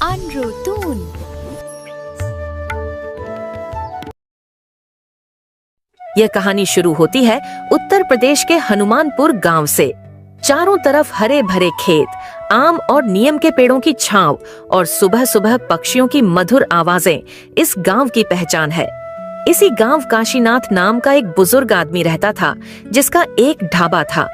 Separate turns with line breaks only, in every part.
Anrotun।
यह कहानी शुरू होती है उत्तर प्रदेश के हनुमानपुर गांव से। चारों तरफ हरे भरे खेत, आम और नीम के पेड़ों की छांव और सुबह सुबह पक्षियों की मधुर आवाजें इस गांव की पहचान है। इसी गांव काशीनाथ नाम का एक बुजुर्ग आदमी रहता था, जिसका एक ढाबा था।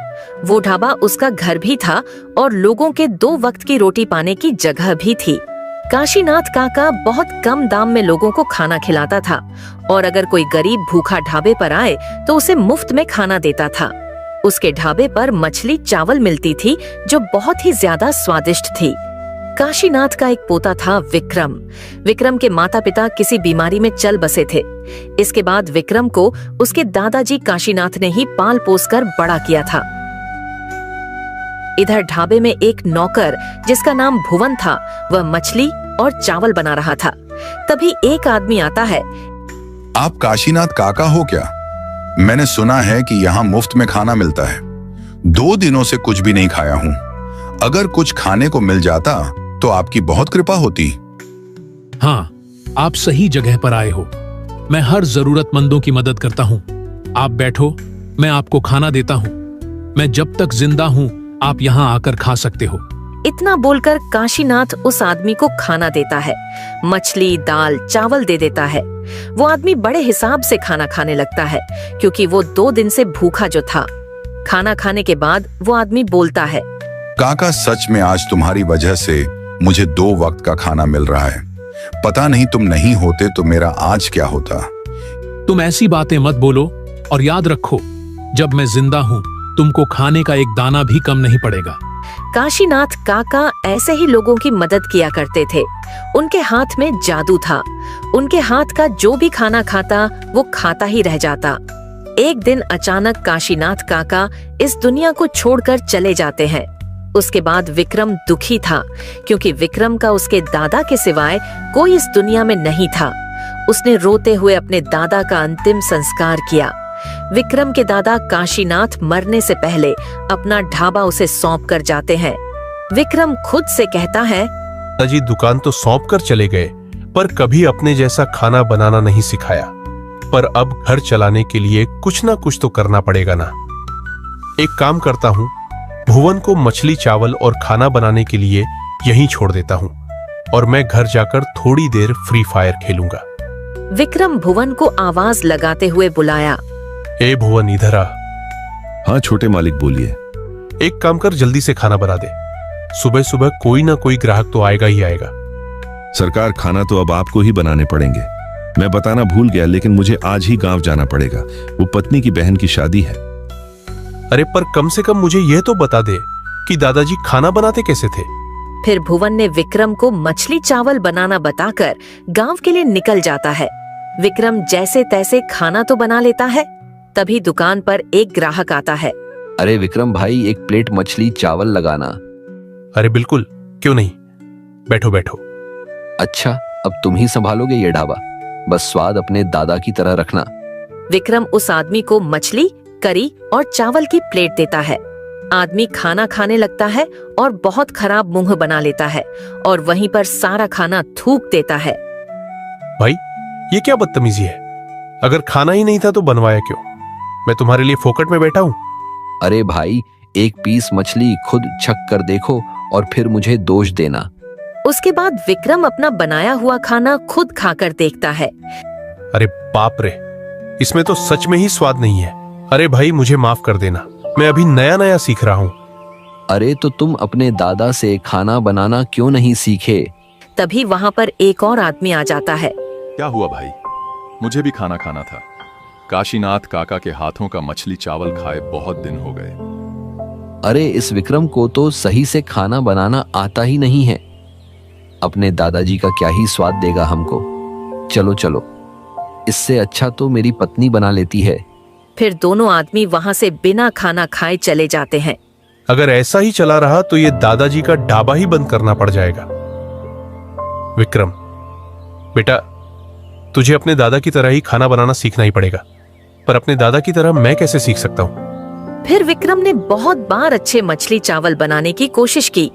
वो ढाबा उसका घर भी था और लोगों के 2 वक्त की रोटी पाने की जगह भी थी। काशीनाथ काका बहुत कम दाम में लोगों को खाना खिलाता था और अगर कोई गरीब भूखा ढाबे पर आए तो उसे मुफ्त में खाना देता था। उसके ढाबे पर मछली चावल मिलती थी जो बहुत ही ज्यादा स्वादिष्ट थी। काशीनाथ का एक पोता था विक्रम। विक्रम के माता पिता किसी बीमारी में चल बसे थे। इसके बाद विक्रम को उसके दादाजी काशीनाथ ने ही पाल पोस कर बड़ा किया था। इधर ढाबे में एक नौकर जिसका नाम भुवन था, वह मछली और चावल बना रहा था। तभी एक आदमी आता है।
आप काशीनाथ काका हो क्या? मैंने सुना है कि यहाँ मुफ्त में खाना मिलता है। 2 दिनों से कुछ भी नहीं खाया हूँ। अगर कुछ खाने को मिल जाता तो आपकी बहुत कृपा होती।
हाँ, आप सही जगह पर आए हो। मैं हर जरूरतमंदों की मदद करता हूँ। आप बैठो, मैं आपको खाना देता हूँ। मैं जब तक जिंदा हूँ आप यहाँ आकर खा सकते हो।
इतना बोलकर काशीनाथ उस आदमी को खाना देता है। मछली, दाल, चावल दे देता है। वो आदमी बड़े हिसाब से खाना खाने लगता है क्योंकि वो 2 दिन से भूखा जो था। खाना खाने के बाद वो आदमी बोलता है,
काका सच में आज तुम्हारी वजह से मुझे 2 वक्त का खाना मिल रहा है। पता नहीं तुम नहीं होते तो मेरा आज क्या होता।
तुम ऐसी बातें मत बोलो और याद रखो, जब मैं जिंदा हूँ तुमको खाने का एक दाना भी कम नहीं पड़ेगा।
काशीनाथ काका ऐसे ही लोगों की मदद किया करते थे। उनके हाथ में जादू था। उनके हाथ का जो भी खाना खाता वो खाता ही रह जाता। एक दिन अचानक काशीनाथ काका इस दुनिया को छोड़कर चले जाते हैं। उसके बाद विक्रम दुखी था क्योंकि विक्रम का उसके दादा के सिवाय कोई इस दुनिया में नहीं था। उसने रोते हुए अपने दादा का अंतिम संस्कार किया। विक्रम के दादा काशीनाथ मरने से पहले अपना ढाबा उसे सौंप कर जाते हैं। विक्रम खुद से कहता है,
दादाजी दुकान तो सौंप कर चले गए, पर कभी अपने जैसा खाना बनाना नहीं सिखाया। पर अब घर चलाने के लिए कुछ ना कुछ तो करना पड़ेगा ना। एक काम करता हूँ, भुवन को मछली, चावल और खाना बनाने के लिए यहीं छोड़ देता हूँ और मैं घर जाकर थोड़ी देर फ्री फायर खेलूंगा।
विक्रम भुवन को आवाज लगाते हुए बुलाया।
ए भुवन, इधर आ।
हाँ छोटे मालिक, बोलिए।
एक काम कर, जल्दी से खाना बना दे। सुबह सुबह कोई ना कोई ग्राहक तो आएगा ही आएगा।
सरकार, खाना तो अब आपको ही बनाने पड़ेंगे। मैं बताना भूल गया, लेकिन मुझे आज ही गांव जाना पड़ेगा। वो पत्नी की बहन की शादी है।
अरे पर कम से कम मुझे यह तो बता दे कि दादाजी खाना बनाते कैसे थे।
फिर भुवन ने विक्रम को मछली चावल बनाना बताकर गांव के लिए निकल जाता है। विक्रम जैसे तैसे खाना तो बना लेता है। तभी दुकान पर एक ग्राहक आता है।
अरे विक्रम भाई, एक प्लेट मछली चावल लगाना।
अरे बिल्कुल, क्यों नहीं, बैठो बैठो।
अच्छा, अब तुम ही संभालोगे ये ढाबा? बस स्वाद अपने दादा की तरह रखना।
विक्रम उस आदमी को मछली, करी और चावल की प्लेट देता है। आदमी खाना खाने लगता है और बहुत खराब मुंह बना लेता है और वहीं पर सारा खाना थूक देता है।
भाई, ये क्या बदतमीजी है? अगर खाना ही नहीं था तो बनवाया क्यों? मैं तुम्हारे लिए फोकट में बैठा हूँ।
अरे भाई, एक पीस मछली खुद छक कर देखो और फिर मुझे दोष देना।
उसके बाद विक्रम अपना बनाया हुआ खाना खुद खाकर देखता है।
अरे बाप रे, इसमें तो सच में ही स्वाद नहीं है। अरे भाई, मुझे माफ कर देना, मैं अभी नया नया सीख रहा हूँ।
अरे तो तुम अपने दादा से खाना बनाना क्यों नहीं सीखे?
तभी वहाँ पर एक और आदमी आ जाता है।
क्या हुआ भाई? मुझे भी खाना खाना था। काशीनाथ काका के हाथों का मछली चावल खाए बहुत दिन हो गए।
अरे इस विक्रम को तो सही से खाना बनाना आता ही नहीं है। अपने दादाजी का क्या ही स्वाद देगा हमको। चलो चलो, इससे अच्छा तो मेरी पत्नी बना लेती है।
फिर दोनों आदमी वहाँ से बिना खाना खाए चले जाते हैं।
अगर ऐसा ही चला रहा तो ये दादाजी का ढाबा ही बंद करना पड़ जाएगा। विक्रम बेटा, तुझे अपने दादा की तरह ही खाना बनाना सीखना ही पड़ेगा। पर अपने दादा की तरह मैं कैसे सीख सकता हूँ?
फिर विक्रम ने बहुत बार अच्छे मछली चावल बनाने की कोशिश की,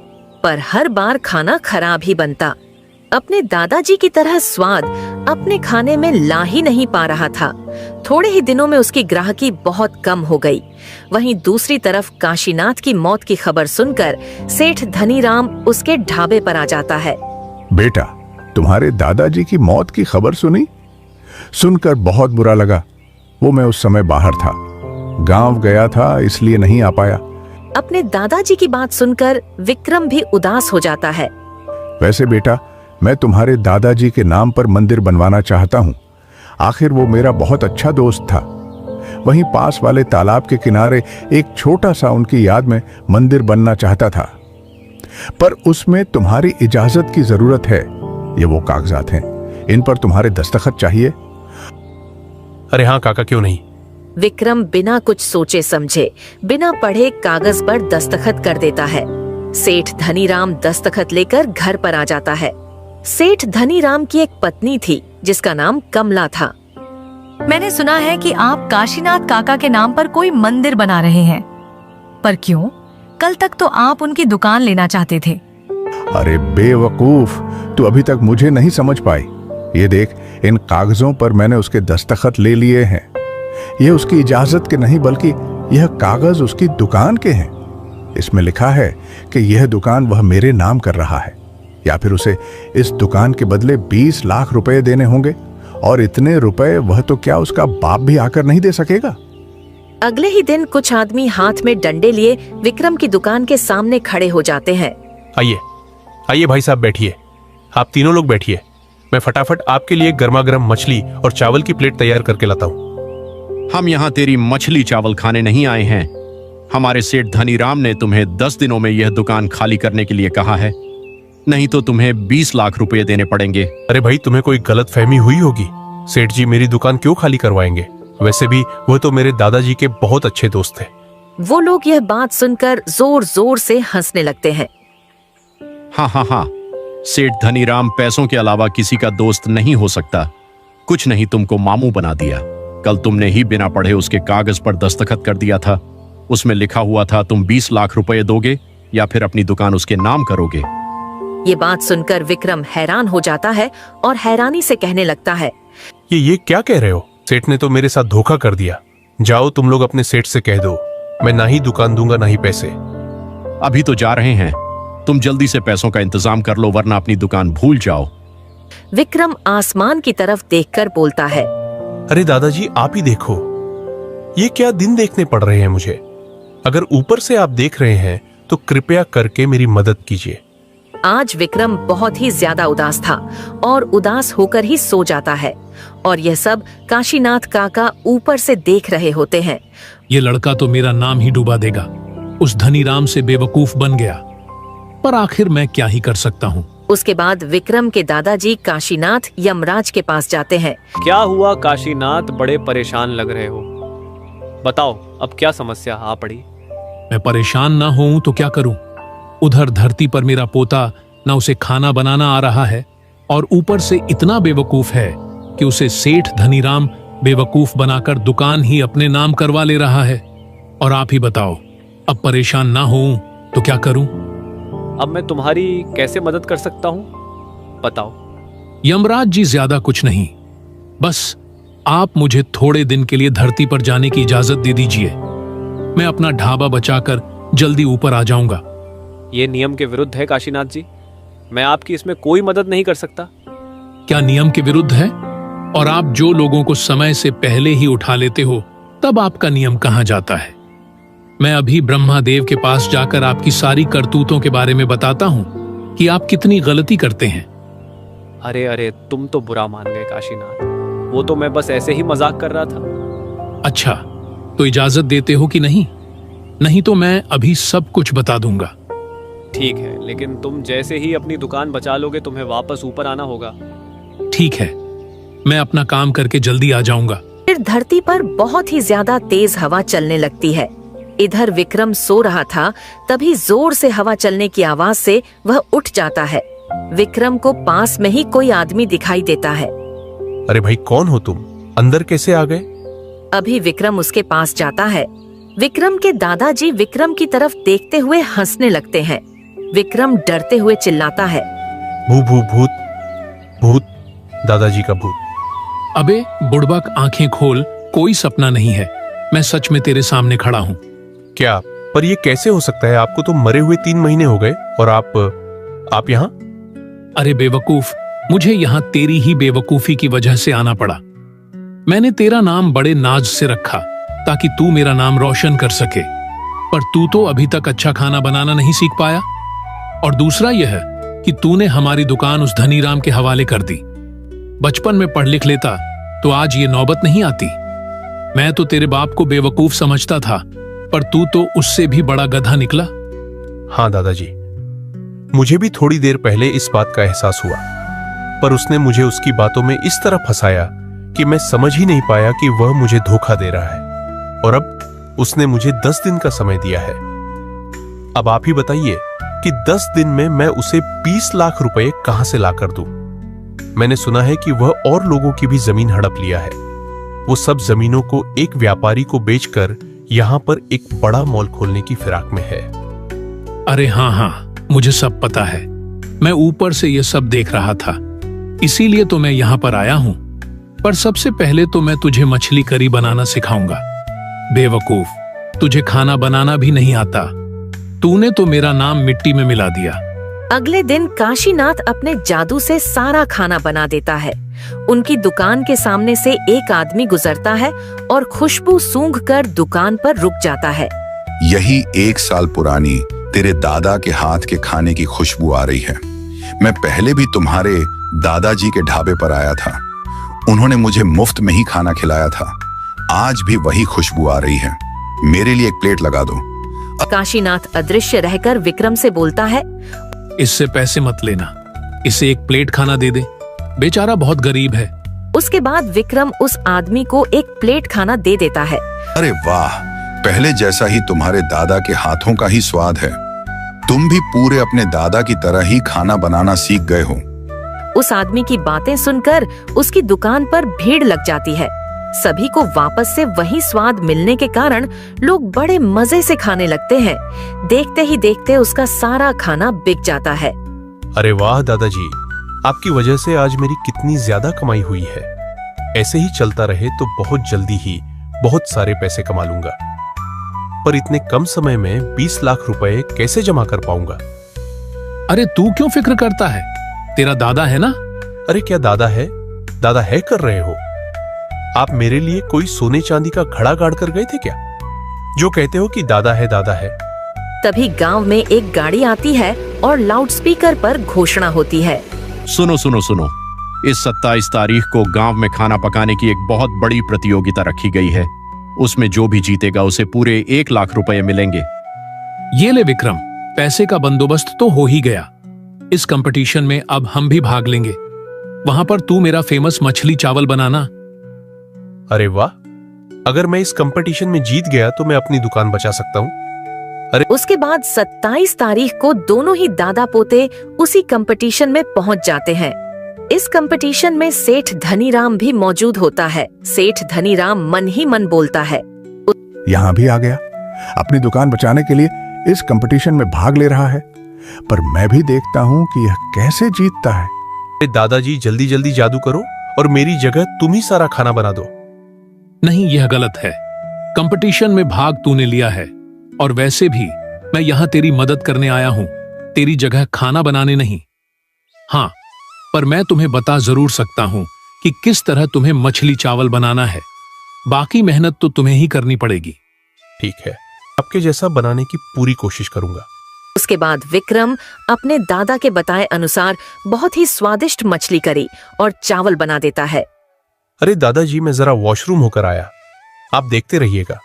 पर हर बार खाना खराब ही बनता। अपने दादाजी की तरह स्वाद अपने खाने में ला ही नहीं पा रहा था। थोड़े ही दिनों में उसकी ग्राहकी बहुत कम हो गई। वहीं दूसरी तरफ काशीनाथ की मौत की खबर सुनकर सेठ धनीराम उसके ढाबे पर आ जाता है।
बेटा, तुम्हारे दादाजी की मौत की खबर सुनी? सुनकर बहुत बुरा लगा। वो मैं उस समय बाहर था, गांव गया था, इसलिए नहीं आ पाया।
अपने दादाजी की बात सुनकर विक्रम भी उदास हो जाता है।
वैसे बेटा, मैं तुम्हारे दादाजी के नाम पर मंदिर बनवाना चाहता हूँ। आखिर वो मेरा बहुत अच्छा दोस्त था। वहीं पास वाले तालाब के किनारे एक छोटा सा उनकी याद में मंदिर बनना चाहता था, पर उसमें तुम्हारी इजाजत की जरूरत है। ये वो कागजात हैं, इन पर तुम्हारे दस्तखत चाहिए।
अरे हाँ काका, क्यों नहीं।
विक्रम बिना कुछ सोचे समझे, बिना पढ़े कागज पर दस्तखत कर देता है। सेठ धनीराम दस्तखत लेकर घर पर आ जाता है। सेठ धनीराम की एक पत्नी थी जिसका नाम कमला था।
मैंने सुना है कि आप काशीनाथ काका के नाम पर कोई मंदिर बना रहे हैं, पर क्यों? कल तक तो आप उनकी दुकान लेना चाहते थे।
अरे बेवकूफ, तू अभी तक मुझे नहीं समझ पाई। ये देख, इन कागजों पर मैंने उसके दस्तखत ले लिए हैं। ये उसकी इजाजत के नहीं, बल्कि यह कागज उसकी दुकान के हैं। इसमें लिखा है कि यह दुकान वह मेरे नाम कर रहा है, या फिर उसे इस दुकान के बदले 20 लाख रुपए देने होंगे, और इतने रुपए वह तो क्या उसका बाप भी आकर नहीं दे सकेगा।
अगले ही दिन कुछ आदमी हाथ में डंडे लिए विक्रम की दुकान के सामने खड़े हो जाते हैं।
आइए आइए भाई साहब, बैठिए। आप तीनों लोग बैठिए। मैं फटाफट आपके लिए गर्मा गर्म मछली और चावल की प्लेट तैयार करके लाता हूँ।
हम यहाँ तेरी मछली चावल खाने नहीं आए हैं। हमारे सेठ धनीराम ने तुम्हें 10 दिनों में यह दुकान खाली करने के लिए कहा है, नहीं तो तुम्हें 20 लाख रुपए देने पड़ेंगे।
अरे भाई, तुम्हें कोई गलत फहमी हुई होगी। सेठ जी मेरी दुकान क्यों खाली करवाएंगे? वैसे भी वो तो मेरे दादाजी के बहुत अच्छे दोस्त थे।
वो लोग यह बात सुनकर जोर जोर से हंसने लगते हैं।
हाँ हाँ हाँ, सेठ धनीराम पैसों के अलावा किसी का दोस्त नहीं हो सकता। कुछ नहीं तुमको मामू बना दिया। कल तुमने ही बिना पढ़े उसके कागज पर दस्तखत कर दिया था। उसमें लिखा हुआ था तुम 20 लाख रुपए दोगे या फिर अपनी दुकान उसके नाम करोगे।
ये बात सुनकर विक्रम हैरान हो जाता है और हैरानी से कहने लगता है,
ये क्या कह रहे हो? सेठ ने तो मेरे साथ धोखा कर दिया। जाओ तुम लोग अपने सेठ से कह दो, मैं ना ही दुकान दूंगा ना ही पैसे।
अभी तो जा रहे हैं, तुम जल्दी से पैसों का इंतजाम कर लो, वरना अपनी दुकान भूल जाओ।
विक्रम आसमान की तरफ देखकर बोलता है,
अरे दादाजी, आप ही देखो, ये क्या दिन देखने पड़ रहे हैं मुझे। अगर ऊपर से आप देख रहे हैं तो कृपया करके मेरी मदद कीजिए।
आज विक्रम बहुत ही ज्यादा उदास था और उदास होकर ही सो जाता है, और यह सब काशीनाथ काका ऊपर से देख रहे होते हैं।
ये लड़का तो मेरा नाम ही डुबा देगा। उस धनीराम से बेवकूफ बन गया, पर आखिर मैं क्या ही कर सकता हूँ।
उसके बाद विक्रम के दादाजी काशीनाथ यमराज के पास जाते हैं।
क्या हुआ काशीनाथ, बड़े परेशान लग रहे हो। बताओ अब क्या समस्या आ पड़ी।
मैं परेशान ना होऊं तो क्या करूं? उधर धरती पर मेरा पोता ना उसे खाना बनाना आ रहा है, और ऊपर से इतना बेवकूफ है कि उसे सेठ धनीराम बेवकूफ बनाकर दुकान ही अपने नाम करवा ले रहा है। और आप ही बताओ, अब परेशान ना होऊं तो क्या करूं?
अब मैं तुम्हारी कैसे मदद कर सकता हूं, बताओ।
यमराज जी, ज्यादा कुछ नहीं, बस आप मुझे थोड़े दिन के लिए धरती पर जाने की इजाजत दे दीजिए। मैं अपना ढाबा बचाकर जल्दी ऊपर आ जाऊंगा।
ये नियम के विरुद्ध है काशीनाथ जी, मैं आपकी इसमें कोई मदद नहीं कर सकता।
क्या नियम के विरुद्ध है? और आप जो लोगों को समय से पहले ही उठा लेते हो, तब आपका नियम कहां जाता है? मैं अभी ब्रह्मादेव के पास जाकर आपकी सारी करतूतों के बारे में बताता हूं कि आप कितनी गलती करते हैं।
अरे अरे, तुम तो बुरा मान गए काशीनाथ, वो तो मैं बस ऐसे ही मजाक कर रहा था।
अच्छा, तो इजाजत देते हो कि नहीं? नहीं तो मैं अभी सब कुछ बता दूंगा।
ठीक है, लेकिन तुम जैसे ही अपनी दुकान बचा लोगे तुम्हें वापस ऊपर आना होगा।
ठीक है, मैं अपना काम करके जल्दी आ जाऊंगा।
फिर धरती पर बहुत ही ज्यादा तेज हवा चलने लगती है। इधर विक्रम सो रहा था, तभी जोर से हवा चलने की आवाज से वह उठ जाता है। विक्रम को पास में ही कोई आदमी दिखाई देता है।
अरे भाई, कौन हो तुम? अंदर कैसे आ गए?
अभी विक्रम उसके पास जाता है। विक्रम के दादाजी विक्रम की तरफ देखते हुए हंसने लगते हैं। विक्रम डरते हुए चिल्लाता है,
भू भू भूत, भूत, दादाजी का भूत।
अबे बुड़बक, आंखें खोल, कोई सपना नहीं है। मैं सच में तेरे सामने खड़ा हूं।
क्या? पर ये कैसे हो सकता है? आपको तो मरे हुए 3 महीने हो गए और आप यहाँ?
अरे बेवकूफ, मुझे यहाँ तेरी ही बेवकूफी की वजह से आना पड़ा। मैंने तेरा नाम बड़े नाज से रखा ताकि तू मेरा नाम रोशन कर सके, पर तू तो अभी तक अच्छा खाना बनाना नहीं सीख पाया। और दूसरा यह है कि तूने हमारी दुकान उस धनीराम के हवाले कर दी। बचपन में पढ़ लिख लेता तो आज ये नौबत नहीं आती। मैं तो तेरे बाप को बेवकूफ समझता था, पर तू तो उससे भी बड़ा गधा निकला।
हाँ दादाजी, मुझे भी थोड़ी देर पहले इस बात का एहसास हुआ, पर उसने मुझे उसकी बातों में इस तरह फंसाया कि मैं समझ ही नहीं पाया कि वह मुझे धोखा दे रहा है। और अब उसने मुझे 10 दिन का समय दिया है। अब आप ही बताइए कि 10 दिन में मैं उसे 20 लाख रुपए कहां से ला कर दूं? मैंने सुना है कि वह और लोगों की भी जमीन हड़प लिया है। वो सब जमीनों को एक व्यापारी को बेचकर यहां पर एक बड़ा मॉल खोलने की फिराक में है।
अरे हाँ, मुझे सब पता है। मैं ऊपर से ये सब देख रहा था, इसीलिए तो मैं यहाँ पर आया हूँ। पर सबसे पहले तो मैं तुझे मछली करी बनाना सिखाऊंगा। बेवकूफ, तुझे खाना बनाना भी नहीं आता। तूने तो मेरा नाम मिट्टी में मिला दिया।
अगले दिन काशीनाथ अपने जादू से सारा खाना बना देता है। उनकी दुकान के सामने से एक आदमी गुजरता है और खुशबू सूंघकर दुकान पर रुक जाता है।
यही 1 साल पुरानी तेरे दादा के हाथ के खाने की खुशबू आ रही है। मैं पहले भी तुम्हारे दादाजी के ढाबे पर आया था, उन्होंने मुझे मुफ्त में ही खाना खिलाया था। आज भी वही खुशबू आ रही है। मेरे लिए 1 प्लेट लगा दो।
काशीनाथ अदृश्य रहकर विक्रम से बोलता है,
इससे पैसे मत लेना, इसे 1 प्लेट खाना दे दे, बेचारा बहुत गरीब है।
उसके बाद विक्रम उस आदमी को 1 प्लेट खाना दे देता है।
अरे वाह, पहले जैसा ही तुम्हारे दादा के हाथों का ही स्वाद है। तुम भी पूरे अपने दादा की तरह ही खाना बनाना सीख गए हो।
उस आदमी की बातें सुनकर उसकी दुकान पर भीड़ लग जाती है। सभी को वापस से वही स्वाद मिलने के कारण लोग बड़े मजे से खाने लगते हैं। देखते ही देखते उसका सारा खाना बिक जाता है।
अरे वाह दादाजी, आपकी वजह से आज मेरी कितनी ज्यादा कमाई हुई है। ऐसे ही चलता रहे तो बहुत जल्दी ही बहुत सारे पैसे कमा लूंगा। पर इतने कम समय में 20 लाख रुपए कैसे जमा कर पाऊंगा?
अरे तू क्यों फिक्र करता है, तेरा दादा है ना।
अरे क्या दादा है? दादा है कर रहे हो? आप मेरे लिए कोई सोने चांदी का घड़ा गाड़ कर गए थे क्या, जो कहते हो कि दादा है दादा है?
तभी गांव में एक गाड़ी आती है और लाउडस्पीकर पर घोषणा होती है,
सुनो सुनो सुनो, इस 27 तारीख को गांव में खाना पकाने की एक बहुत बड़ी प्रतियोगिता रखी गई है। उसमें जो भी जीतेगा उसे पूरे 1 लाख रुपए मिलेंगे।
ये ले विक्रम, पैसे का बंदोबस्त तो हो ही गया। इस कंपटीशन में अब हम भी भाग लेंगे। वहां पर तू मेरा फेमस मछली चावल बनाना।
अरे वाह, अगर मैं इस कंपटीशन में जीत गया तो मैं अपनी दुकान बचा सकता हूँ। अरे
उसके बाद 27 तारीख को दोनों ही दादा पोते उसी कंपटीशन में पहुंच जाते हैं। इस कंपटीशन में सेठ धनीराम भी मौजूद होता है। सेठ धनीराम मन ही मन बोलता है,
यहाँ भी आ गया, अपनी दुकान बचाने के लिए इस कंपटीशन में भाग ले रहा है। पर मैं भी देखता हूँ कि यह कैसे जीतता है।
दादाजी, जल्दी जल्दी जादू करो और मेरी जगह तुम ही सारा खाना बना दो।
नहीं, यह गलत है। कंपटीशन में भाग तूने लिया है, और वैसे भी मैं यहाँ तेरी मदद करने आया हूँ, तेरी जगह खाना बनाने नहीं। हाँ, पर मैं तुम्हें बता जरूर सकता हूँ कि किस तरह तुम्हें मछली चावल बनाना है। बाकी मेहनत तो तुम्हें ही करनी पड़ेगी।
ठीक है, आपके जैसा बनाने की पूरी कोशिश करूंगा।
उसके बाद विक्रम अपने दादा के बताए अनुसार बहुत ही स्वादिष्ट मछली करी और चावल बना देता है।
अरे दादाजी, मैं जरा वॉशरूम होकर आया, आप देखते रहिएगा।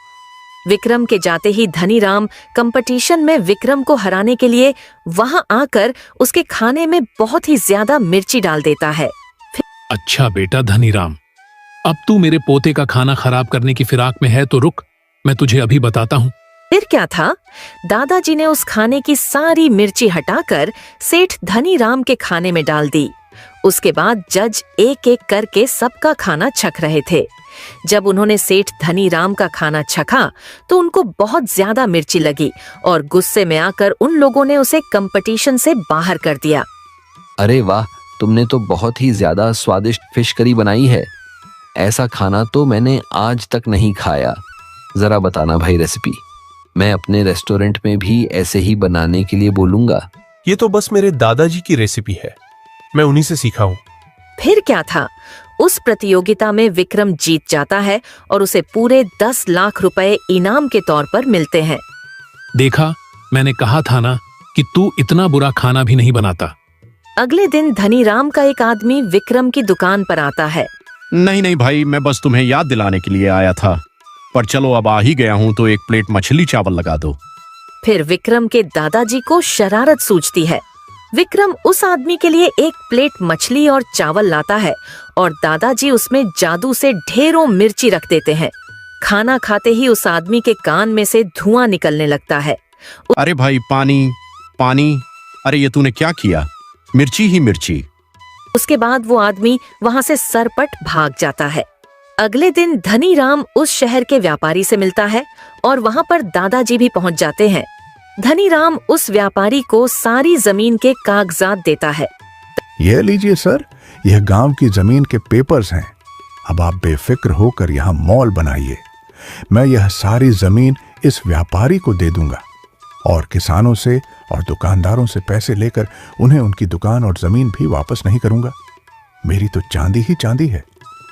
विक्रम के जाते ही धनीराम कंपटीशन में विक्रम को हराने के लिए वहां आकर उसके खाने में बहुत ही ज्यादा मिर्ची डाल देता है।
अच्छा बेटा धनीराम, अब तू मेरे पोते का खाना खराब करने की फिराक में है तो रुक, मैं तुझे अभी बताता हूँ।
फिर क्या था, दादाजी ने उस खाने की सारी मिर्ची हटाकर सेठ धनीराम के खाने में डाल दी। उसके बाद जज एक एक करके सबका खाना छक रहे थे। जब उन्होंने सेठ धनीराम का खाना छका तो उनको बहुत ज्यादा मिर्ची लगी और गुस्से में आकर उन लोगों ने उसे कंपटीशन से बाहर कर दिया।
अरे वाह, तुमने तो बहुत ही ज्यादा स्वादिष्ट फिश करी बनाई है। ऐसा खाना तो मैंने आज तक नहीं खाया। जरा बताना भाई रेसिपी। मैं अपने रेस्टोरेंट में भी ऐसे ही बनाने के लिए बोलूंगा।
ये तो बस मेरे दादाजी की रेसिपी है, मैं उन्हीं से सीखा हूँ।
फिर क्या था, उस प्रतियोगिता में विक्रम जीत जाता है और उसे पूरे 10 लाख रुपए इनाम के तौर पर मिलते हैं।
देखा, मैंने कहा था ना कि तू इतना बुरा खाना भी नहीं बनाता।
अगले दिन धनीराम का एक आदमी विक्रम की दुकान पर आता है।
नहीं नहीं भाई, मैं बस तुम्हें याद दिलाने के लिए आया था, पर चलो अब आ ही गया हूं तो एक प्लेट मछली चावल लगा दो।
फिर विक्रम के दादाजी को शरारत सूझती है। विक्रम उस आदमी के लिए एक प्लेट मछली और चावल लाता है और दादाजी उसमें जादू से ढेरों मिर्ची रख देते हैं। खाना खाते ही उस आदमी के कान में से धुआं निकलने लगता है।
अरे भाई, पानी पानी, अरे ये तूने क्या किया? मिर्ची ही मिर्ची।
उसके बाद वो आदमी वहां से सरपट भाग जाता है। अगले दिन धनीराम उस शहर के व्यापारी से मिलता है और वहां पर दादाजी भी पहुंच जाते हैं। धनीराम उस व्यापारी को सारी जमीन के कागजात देता है।
यह लीजिए सर, यह गांव की जमीन के पेपर्स हैं। अब आप बेफिक्र होकर यहाँ मॉल बनाइए। मैं यह सारी जमीन इस व्यापारी को दे दूंगा और किसानों से और दुकानदारों से पैसे लेकर उन्हें उनकी दुकान और जमीन भी वापस नहीं करूंगा। मेरी तो चांदी ही चांदी है।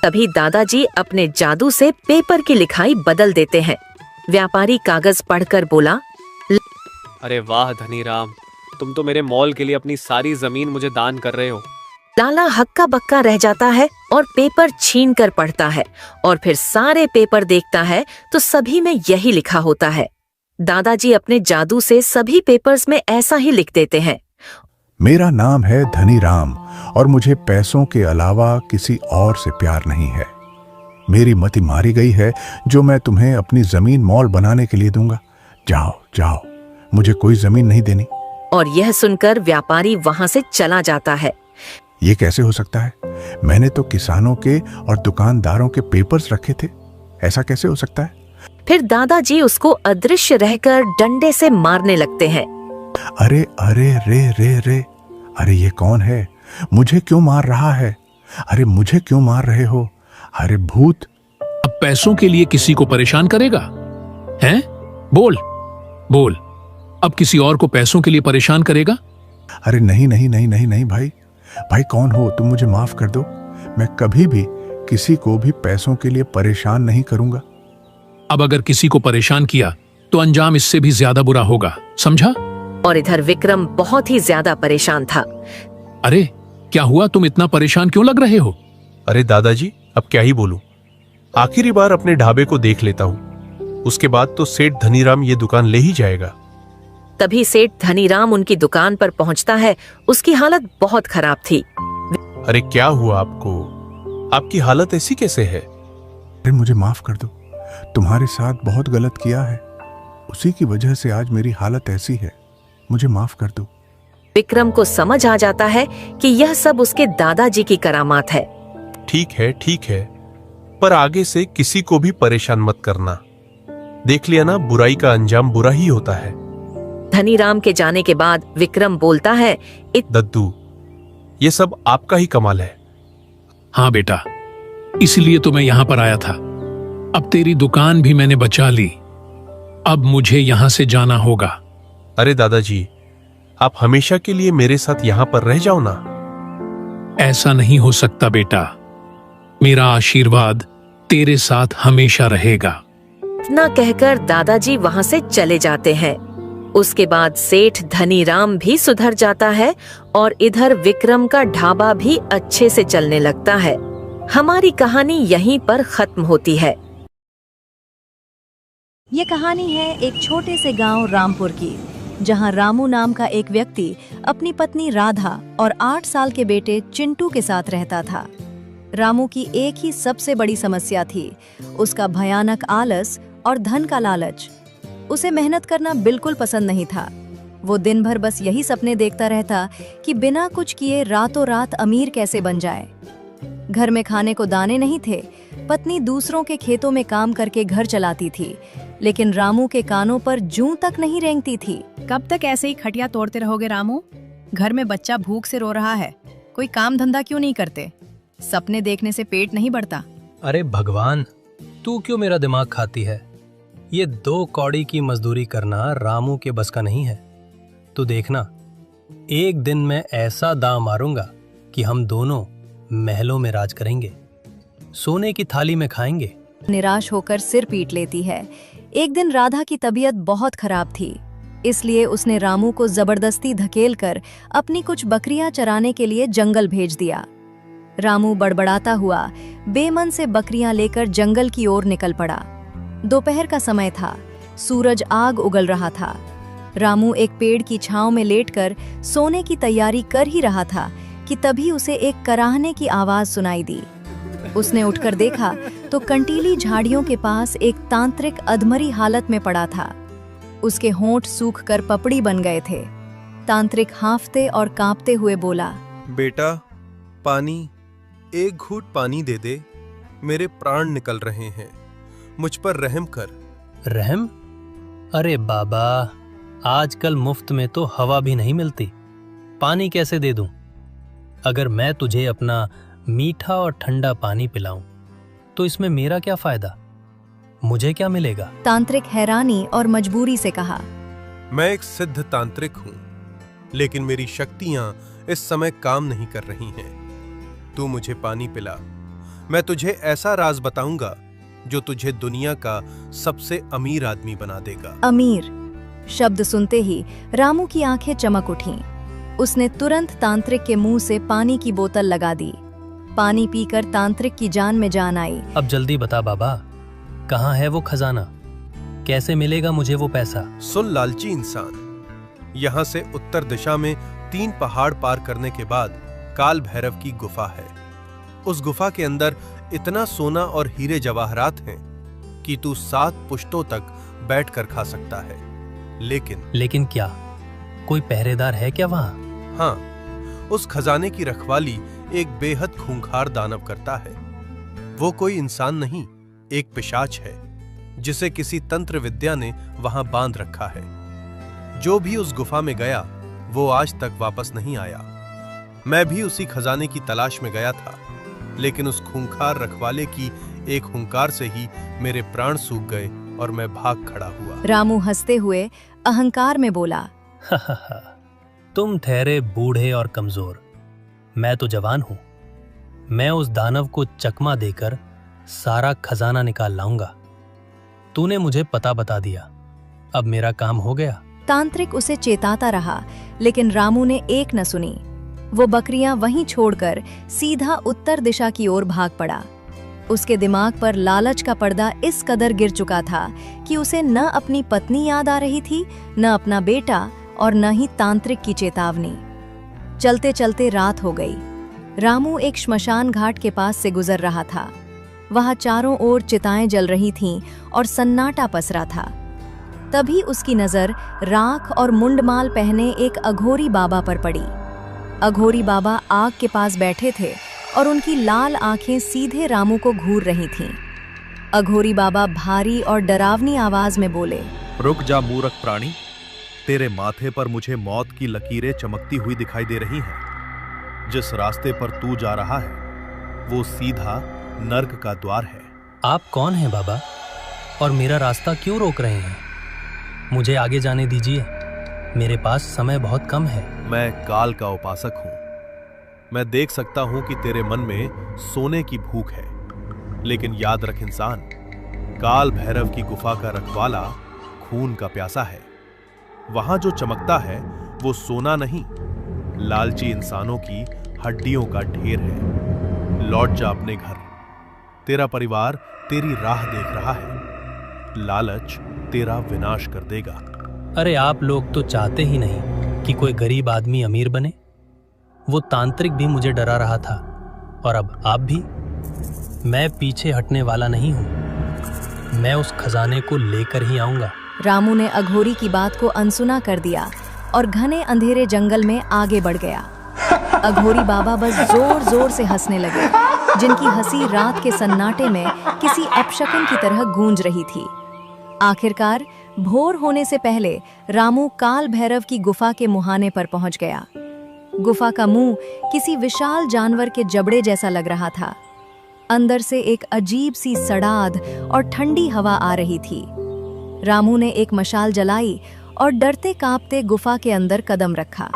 तभी दादाजी अपने जादू से पेपर की लिखाई बदल देते हैं। व्यापारी कागज पढ़कर बोला,
अरे वाह धनीराम, तुम तो मेरे मॉल के लिए अपनी सारी जमीन मुझे दान कर रहे हो।
लाला हक्का बक्का रह जाता है और पेपर छीन कर पढ़ता है और फिर सारे पेपर देखता है तो सभी में यही लिखा होता है। दादाजी अपने जादू से सभी पेपर्स में ऐसा ही लिख देते हैं,
मेरा नाम है धनीराम और मुझे पैसों के अलावा किसी और से प्यार नहीं है। मेरी मति मारी गई है जो मैं तुम्हें अपनी जमीन मॉल बनाने के लिए दूंगा। जाओ जाओ, मुझे कोई जमीन नहीं देनी।
और यह सुनकर व्यापारी वहां से चला जाता है।
ये कैसे हो सकता है? मैंने तो किसानों के और दुकानदारों के पेपर्स रखे थे। ऐसा कैसे हो सकता है?
फिर दादाजी उसको अदृश्य रहकर डंडे से मारने लगते हैं।
अरे अरे रे रे रे, अरे ये कौन है? मुझे क्यों मार रहा है? अरे मुझे क्यों मार रहे हो? अरे भूत!
अब पैसों के लिए किसी को परेशान करेगा? हैं? बोल बोल, अब किसी और को पैसों के लिए परेशान करेगा?
अरे नहीं नहीं नहीं नहीं नहीं भाई, भाई कौन हो तुम? मुझे माफ कर दो। मैं कभी भी किसी को भी पैसों के लिए परेशान नहीं करूंगा।
अब अगर किसी को परेशान किया तो अंजाम इससे भी ज्यादा बुरा होगा, समझा?
और इधर विक्रम बहुत ही ज्यादा परेशान था।
अरे क्या हुआ, तुम इतना परेशान क्यों लग रहे हो?
अरे दादाजी, अब क्या ही बोलूं। आखिरी बार अपने ढाबे को देख लेता हूं, उसके बाद तो सेठ धनीराम ये दुकान ले ही जाएगा।
तभी सेठ धनीराम उनकी दुकान पर पहुंचता है। उसकी हालत बहुत खराब थी।
अरे क्या हुआ आपको? आपकी हालत ऐसी कैसे है?
अरे मुझे माफ कर दो, तुम्हारे साथ बहुत गलत किया है, उसी की वजह से आज मेरी हालत ऐसी है। मुझे माफ कर दो।
विक्रम को समझ आ जाता है कि यह सब उसके दादाजी की करामात है।
ठीक है, पर आगे से किसी को भी परेशान मत करना। देख लिया ना, बुराई का अंजाम बुरा ही होता है।
धनीराम के जाने के बाद विक्रम बोलता है,
दद्दू, ये सब आपका ही कमाल है।
हाँ बेटा, इसलिए तो मैं यहां पर आया था। अब तेरी दुकान भी मैंने बचा ली। अब मुझे यहां से जाना होगा।
अरे दादाजी, आप हमेशा के लिए मेरे साथ यहां पर रह जाओ ना।
ऐसा नहीं हो सकता बेटा, मेरा आशीर्वाद तेरे साथ हमेशा रहेगा।
इतना कहकर दादाजी वहां से चले जाते हैं। उसके बाद सेठ धनीराम भी सुधर जाता है और इधर विक्रम का ढाबा भी अच्छे से चलने लगता है। हमारी कहानी यहीं पर खत्म होती है।
ये कहानी है एक छोटे से गांव रामपुर की, जहां रामू नाम का एक व्यक्ति अपनी पत्नी राधा और 8 साल के बेटे चिंटू के साथ रहता था। रामू की एक ही सबसे बड़ी समस्या थी, उसका भयानक आलस और धन का लालच। उसे मेहनत करना बिल्कुल पसंद नहीं था। वो दिन भर बस यही सपने देखता रहता कि बिना कुछ किए रातों रात अमीर कैसे बन जाए। घर में खाने को दाने नहीं थे। पत्नी दूसरों के खेतों में काम करके घर चलाती थी, लेकिन रामू के कानों पर जूं तक नहीं रेंगती थी।
कब तक ऐसे ही खटिया तोड़ते रहोगे रामू? घर में बच्चा भूख से रो रहा है।
कोई काम धंधा क्यों नहीं करते? सपने देखने से पेट नहीं बढ़ता।
अरे भगवान, तू क्यों मेरा दिमाग खाती है? ये 2 कौड़ी की मजदूरी करना रामू के बस का नहीं है। तू देखना, एक दिन मैं ऐसा दांव मारूंगा कि हम दोनों महलों में राज करेंगे, सोने की थाली में खाएंगे।
निराश होकर सिर पीट लेती है। एक दिन राधा की तबीयत बहुत खराब थी, इसलिए उसने रामू को जबरदस्ती धकेलकर अपनी कुछ बकरियां चराने के लिए जंगल भेज दिया। रामू बड़बड़ाता हुआ बेमन से बकरियां लेकर जंगल की ओर निकल पड़ा। दोपहर का समय था, सूरज आग उगल रहा था। रामू एक पेड़ की छांव में लेटकर सोने की तैयारी कर ही रहा था कि तभी उसे एक कराहने की आवाज सुनाई दी। उसने उठकर देखा तो कंटीली झाड़ियों के पास एक तांत्रिक अधमरी हालत में पड़ा था। उसके होंठ सूखकर पपड़ी बन गए थे। तांत्रिक हांफते और कांपते हुए बोला,
बेटा, पानी, एक घूंट पानी दे दे, मेरे प्राण निकल रहे हैं, मुझ पर रहम कर।
रहम? अरे बाबा, आजकल मुफ्त में तो हवा भी नहीं मिलती, पानी कैसे दे दूं? अगर मैं तुझे अपना मीठा और ठंडा पानी पिलाऊं तो इसमें मेरा क्या फायदा? मुझे क्या मिलेगा?
तांत्रिक हैरानी और मजबूरी से कहा,
मैं एक सिद्ध तांत्रिक हूं, लेकिन मेरी शक्तियां इस समय काम नहीं कर रही हैं। तू मुझे पानी पिला, मैं तुझे ऐसा राज बताऊंगा जो तुझे दुनिया का सबसे अमीर आदमी बना देगा।
अमीर शब्द सुनते ही रामू की आंखें चमक उठीं। उसने तुरंत तांत्रिक के मुंह से पानी की बोतल लगा दी। पानी पीकर तांत्रिक की जान में जान आई।
अब जल्दी बता बाबा, कहाँ है वो खजाना? कैसे मिलेगा मुझे वो पैसा?
सुन लालची इंसान, यहाँ से उत्तर दिशा में 3 पहाड़ पार करने के बाद काल भैरव की गुफा है। उस गुफा के अंदर इतना सोना और हीरे जवाहरात हैं कि तू 7 पुश्तों तक बैठकर खा सकता है।
लेकिन क्या कोई पहरेदार है क्या वहाँ?
हाँ, उस खजाने की रखवाली एक बेहद खूंखार दानव करता है। वो कोई इंसान नहीं, एक पिशाच है जिसे किसी तंत्र विद्या ने वहां बांध रखा है। जो भी उस गुफा में गया वो आज तक वापस नहीं आया। मैं भी उसी खजाने की तलाश में गया था, लेकिन उस खूंखार रखवाले की एक हुंकार से ही मेरे प्राण सूख गए और मैं भाग खड़ा हुआ।
रामू हंसते हुए अहंकार में बोला,
तुम ठहरे बूढ़े और कमजोर, मैं तो जवान हूं। मैं उस दानव को चकमा देकर सारा खजाना निकाल लाऊंगा। तूने मुझे पता बता दिया, अब मेरा काम हो गया।
तांत्रिक उसे चेताता रहा, लेकिन रामू ने एक न सुनी। वो बकरियां वहीं छोड़कर सीधा उत्तर दिशा की ओर भाग पड़ा। उसके दिमाग पर लालच का पर्दा इस कदर गिर चुका था कि उसे न अपनी पत्नी याद आ रही थी, न अपना बेटा और न ही तांत्रिक की चेतावनी। चलते चलते रात हो गई। रामू एक श्मशान घाट के पास से गुजर रहा था। वहां चारों ओर चिताएं जल रही थीं और सन्नाटा पसरा था। तभी उसकी नजर राख और मुंडमाल पहने एक अघोरी बाबा पर पड़ी। अघोरी बाबा आग के पास बैठे थे और उनकी लाल आंखें सीधे रामू को घूर रही थीं। अघोरी बाबा भारी और डरावनी आवाज में बोले,
रुक जा मूर्ख प्राणी, तेरे माथे पर मुझे मौत की लकीरें चमकती हुई दिखाई दे रही हैं। जिस रास्ते पर तू जा रहा है वो सीधा नर्क का द्वार है।
आप कौन हैं बाबा, और मेरा रास्ता क्यों रोक रहे हैं? मुझे आगे जाने दीजिए, मेरे पास समय बहुत कम है।
मैं काल का उपासक हूं। मैं देख सकता हूं कि तेरे मन में सोने की भूख है, लेकिन याद रख इंसान, काल भैरव की गुफा का रखवाला खून का प्यासा है। वहां जो चमकता है वो सोना नहीं, लालची इंसानों की हड्डियों का ढेर है। लौट जा अपने घर, तेरा परिवार तेरी राह देख रहा है। लालच तेरा विनाश कर देगा।
अरे आप लोग तो चाहते ही नहीं कि कोई गरीब आदमी अमीर बने। वो तांत्रिक भी मुझे डरा रहा था, और अब आप भी। मैं पीछे हटने वाला नहीं हूं। मैं उस खजाने को लेकर ही आऊंगा।
रामू ने अघोरी की बात को अनसुना कर दिया और घने अंधेरे जंगल में आगे बढ़ गया। अघोरी बाबा बस जोर जोर से हंसने लगे, जिनकी हंसी रात के सन्नाटे में किसी अपशकुन की तरह गूंज रही थी। आखिरकार भोर होने से पहले रामू काल भैरव की गुफा के मुहाने पर पहुंच गया। गुफा का मुंह किसी विशाल जानवर के जबड़े जैसा लग रहा था। अंदर से एक अजीब सी सड़ाद और ठंडी हवा आ रही थी। रामू ने एक मशाल जलाई और डरते कांपते गुफा के अंदर कदम रखा।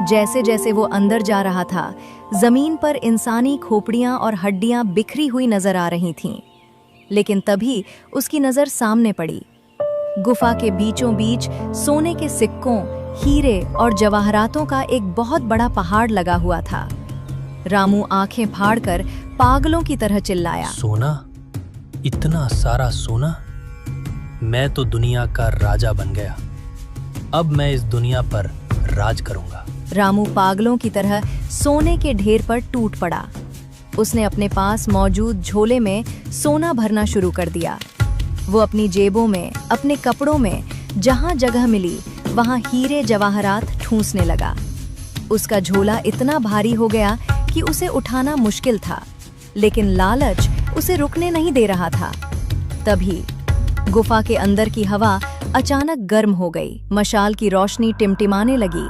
जैसे जैसे वो अंदर जा रहा था, जमीन पर इंसानी खोपड़ियां और हड्डियां बिखरी हुई नजर आ रही थीं। लेकिन तभी उसकी नजर सामने पड़ी। गुफा के बीचों बीच सोने के सिक्कों, हीरे और जवाहरातों का एक बहुत बड़ा पहाड़ लगा हुआ था। रामू आंखें फाड़कर पागलों की तरह चिल्लाया,
सोना? इतना सारा सोना? मैं तो दुनिया का राजा बन गया। अब मैं इस दुनिया पर राज करूंगा।
रामू पागलों की तरह सोने के ढेर पर टूट पड़ा। उसने अपने पास मौजूद झोले में सोना भरना शुरू कर दिया। वो अपनी जेबों में, अपने कपड़ों में, जहां जगह मिली वहां हीरे जवाहरात ठूंसने लगा। उसका झोला इतना भारी हो गया कि उसे उठाना मुश्किल था, लेकिन लालच उसे रुकने नहीं दे रहा था। तभी गुफा के अंदर की हवा अचानक गर्म हो गई। मशाल की रोशनी टिमटिमाने लगी।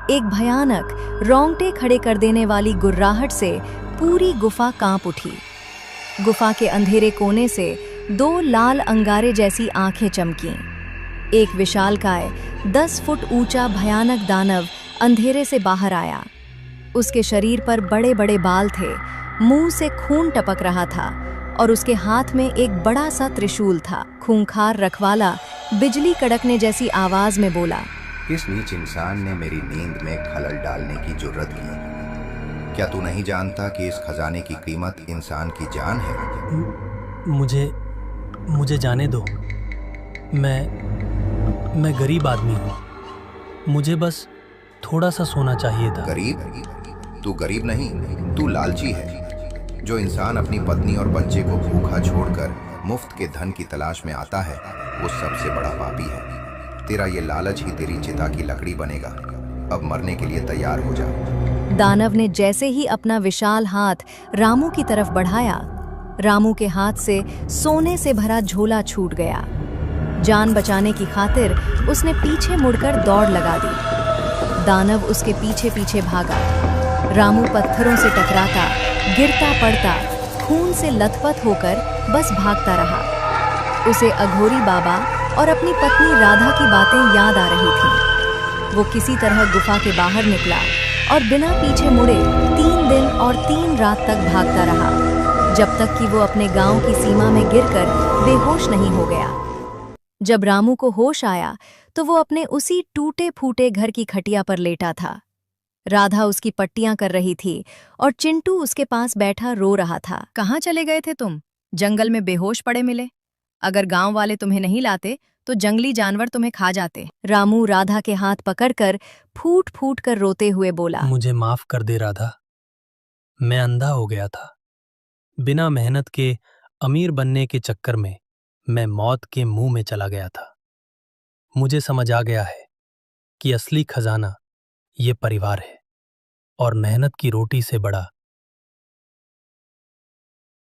एक भयानक, रोंगटे खड़े कर देने वाली गुर्राहट से पूरी गुफा कांप उठी। गुफा के अंधेरे कोने से 2 लाल अंगारे जैसी आंखें चमकीं। एक विशालकाय 10 फुट ऊंचा भयानक दानव अंधेरे से बाहर आया। उसके शरीर पर बड़े बड़े बाल थे, मुंह से खून टपक रहा था और उसके हाथ में एक बड़ा सा त्रिशूल था। खूंखार रखवाला बिजली कड़कने जैसी आवाज में बोला,
किस नीच इंसान ने मेरी नींद में खलल डालने की जुर्रत की? क्या तू नहीं जानता कि इस खजाने की कीमत इंसान की जान है?
मुझे जाने दो। मैं गरीब आदमी हूँ। मुझे बस थोड़ा सा सोना चाहिए था।
गरीब? तू गरीब नहीं, तू लालची है। जो इंसान अपनी पत्नी और बच्चे को भूखा छोड़कर मुफ्त के धन की तलाश में आता है, वो सबसे बड़ा पापी है। तेरा ये लालच ही तेरी चिता की लकड़ी बनेगा। अब मरने के लिए तैयार हो जा।
दानव ने जैसे ही अपना विशाल हाथ रामू की तरफ बढ़ाया, रामू के हाथ से सोने से भरा झोला छूट गया। जान बचाने की खातिर उसने पीछे मुड़कर दौड़ लगा दी। दानव उसके पीछे पीछे भागा। रामू पत्थरों से टकराता, गिरता पड़ता, खून से लथपथ होकर बस भागता रहा। उसे अघोरी बाबा और अपनी पत्नी राधा की बातें याद आ रही थीं। वो किसी तरह गुफा के बाहर निकला और बिना पीछे मुड़े 3 दिन और 3 रात तक भागता रहा, जब तक कि वो अपने गांव की सीमा में गिरकर बेहोश नहीं हो गया। जब रामू को होश आया तो वो अपने उसी टूटे फूटे घर की खटिया पर लेटा था। राधा उसकी पट्टियां कर रही थी और चिंटू उसके पास बैठा रो रहा था।
कहाँ चले गए थे तुम? जंगल में बेहोश पड़े मिले। अगर गांव वाले तुम्हें नहीं लाते तो जंगली जानवर तुम्हें खा जाते।
रामू राधा के हाथ पकड़कर फूट फूट कर रोते हुए बोला,
मुझे माफ कर दे राधा। मैं अंधा हो गया था। बिना मेहनत के अमीर बनने के चक्कर में मैं मौत के मुंह में चला गया था। मुझे समझ आ गया है कि असली खजाना ये परिवार है और मेहनत की रोटी से बड़ा